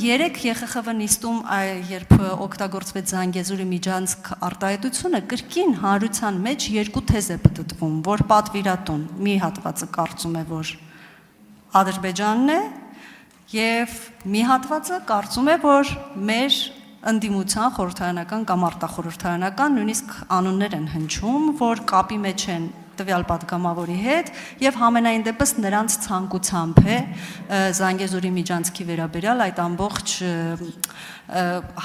երեք ԵԽԽՎ նիստում, երբ օգտագործվեց Զանգեզուրի միջանցք արտահայտությունը, կրկին հանրության մեջ երկու թեզ է պտտվում, որ պատվիրատուն մի հատվածը կարծում է, որ Ադրբեջանն է, եւ մի հատվածը կարծում է, որ մեր ընդդիմության խորհրդարանական կամ արտախորհրդարանական նույնիսկ անուններ են հնչում, որ կապի մեջ են տվյալ պատգամավորի հետ եւ համենայն դեպս նրանց ցանկությամբ է Զանգեզուրի միջանցքի վերաբերյալ այդ ամբողջ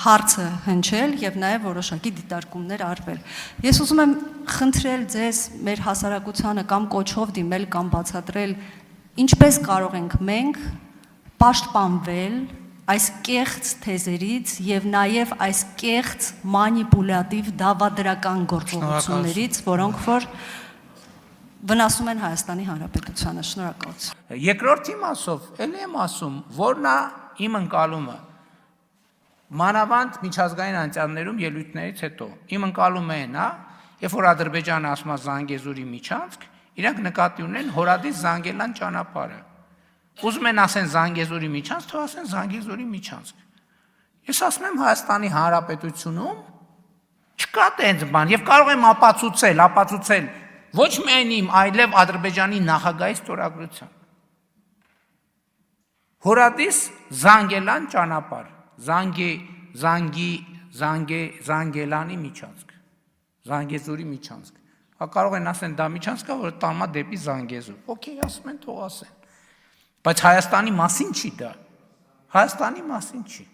հարցը հնչել եւ նաեւ որոշակի դիտարկումներ արվել։ Ես ուզում եմ խնդրել ձեզ մեր հասարակությանը կամ կոչով դիմել կամ բացատրել ինչպես կարող ենք մենք պաշտպանվել այս կեղծ թեզերից եւ նաեւ այս կեղծ մանիպուլատիվ դավադրական գործողություններից, որոնք որ վնասում են Հայաստանի Հանրապետությանը։ Շնորհակալություն։ Երկրորդ իմաստով ելի եմ ասում, որն է իմ ընկալումը մանավանդ միջազգային անցյալներում ելույթներից հետո։ Իմ ընկալումը այն է, երբ որ Ադրբեջանը ասում է Զանգեզուրի միջանցք, իրանք նկատի ունեն Հորադիս Զանգելան ճանապարհը։ Ուզում են ասեն Զանգեզուրի միջանցք, թող ասեն Զանգեզուրի միջանցք։ Ես ասում եմ Հայաստանի Հանրապետությունում չկա տենց բան եւ կարող եմ ապացուցել ոչ միայն իմ, այլև Ադրբեջանի նախագահի ստորագրությամբ։ Հորադիս Զանգելան ճանապարհ, Զանգելանի միջանցք, Զանգեզուրի միջանցք։ Կարող են ասեն դա միջանցք է, որ տանում է դեպի Զանգեզուր։ Okay, ասում են, թող ասեն։ Բայց Հայաստանի մասին չի դա։ Հայաստանի մասին չի։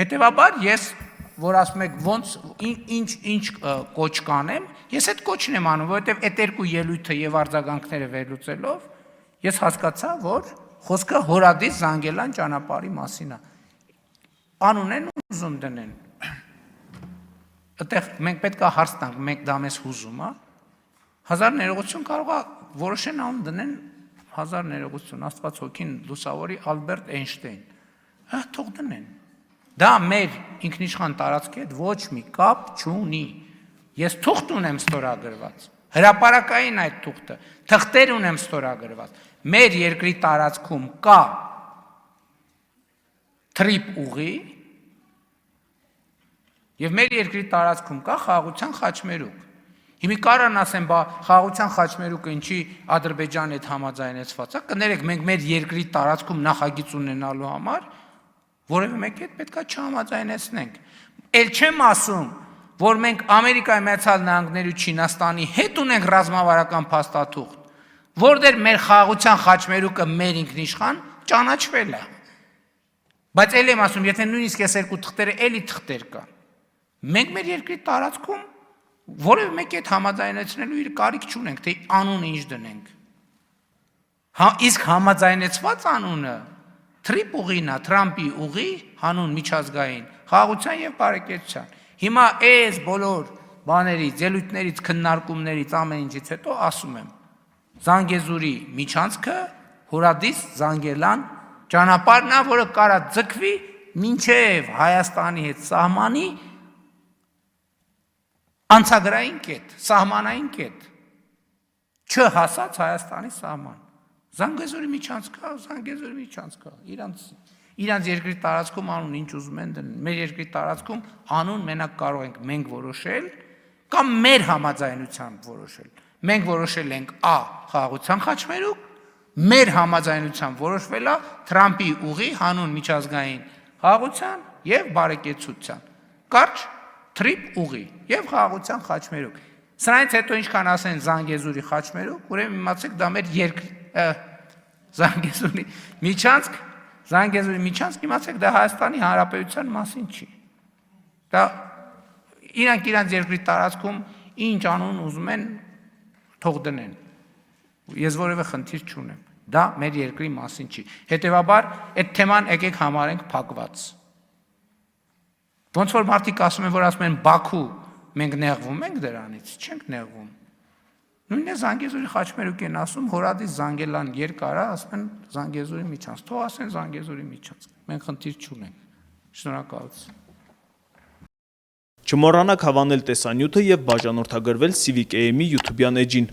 Հետևաբար ես, որ ասում եք ոնց ինչ կոչ կանեմ, ես այդ կոչն եմ անում, որովհետև այդ երկու ելույթը եւ արձագանքները վերլուծելով ես հասկացա, որ խոսքը Հորադիս Զանգելան ճանապարհի մասին է։ Անուն են ուզում դնեն։ Այդտեղ մենք պետք է հարց տանք, մենք դա մեզ հուզում է։ Հազար ներողություն կարող է որոշեն անուն դնեն հազար ներողություն, Աստված հոգին լուսավորի Ալբերտ Էյնշտեյն։ Հա թող դնեն։ Դա մեր ինքնիշխան տարածքի հետ ոչ մի կապ չունի։ Ես թուղթ ունեմ ստորագրված։ Հրապարակային այդ թուղթը, թղթեր ունեմ ստորագրված։ Մեր երկրի տարածքում կա թրիպ ուղի եւ մեր երկրի տարածքում կա խաղաղության խաչմերուկ։ Հիմա կարան ասեմ, բա խաղաղության խաչմերուկը ինչի Ադրբեջանի հետ համաձայնեցված է, կներեք մենք մեր երկրի տարածքում նախագիծ ունենալու համար որևէ մեկի հետ պետքա չհամաձայնեցնենք։ Էլ չեմ ասում, որ մենք Ամերիկայի Միացյալ Նահանգների ու Չինաստանի հետ ունենք ռազմավարական փաստաթուղթ, որտեղ մեր խաղաղության խաչմերուկը մեր ինքնիշխան ճանաչվել է։ Բայց էլ եմ ասում, եթե նույնիսկ այս երկու թղթերը էլի թղթեր կան, մենք մեր երկրի տարածքում որևէ մեկի հետ համաձայնեցնելու իր կարիք չունենք, թե անունը ինչ դնենք։ Իսկ համաձայնեցված անունը Թրիպ ուղին է, Թրամփի ուղի, հանուն միջազգային խաղաղության եւ բարեկեցության։ Հիմա այս բոլոր բաներից, ելույթներից, քննարկումներից, ամեն ինչից հետո ասում եմ, Զանգեզուրի միջանցքը Հորադիս Զանգելան ճանապարհն է, որը կարա ձգվի մինչև Հայաստանի հետ սահմանի անցագրային կետ, սահմանային կետ, չհասած Հայաստանի սահման։ Զանգեզուրի միջանցքը, իրանց երկրի տարածքում անուն ինչ ուզում են դնել, մեր երկրի տարածքում անուն մենակ կարող ենք մենք որոշել, կամ մեր համաձայնությամբ որոշել։ Մենք որոշել ենք A խաղաղության խաչմերուկ, մեր համաձայնությամբ որոշվել է Թրամփի ուղի հանուն միջազգային խաղաղության եւ բարեկեցության։ Կարճ Թրիպ ուղի եւ խաղաղության խաչմերուկ։ Սրանից հետո ինչքան ասեն Զանգեզուրի խաչմերուկ, ուրեմն իմացեք դա մեր Զանգեզուրի միջանցք, իմացեք դա Հայաստանի Հանրապետության մասին չի։ Դա իրանք իրանց երկրի տարածքում ինչ անուն ուզում են թող դնեն։ Ես որևէ խնդիր չունեմ։ Դա մեր երկրի մասին չի։ Հետևաբար այդ թեման եկեք համարենք փակված։ Ոնց որ մարդիկ ասում են, որ ասում են Բաքու, մենք նեղվում ենք դրանից, չենք նեղվում։ Նույնն է Զանգեզուրի խաչմերուկ են ասում, Հորադիս Զանգելան երկարա, ասում են Զանգեզուրի միջանցք, թող ասեն Զանգեզուրի միջանցք։ Մենք խնդիր չունենք։ Շնորհակալություն։ Չմոռանաք հավանել տեսանյութը եւ բաժանորդագրվել Civic AM-ի YouTube-յան էջին։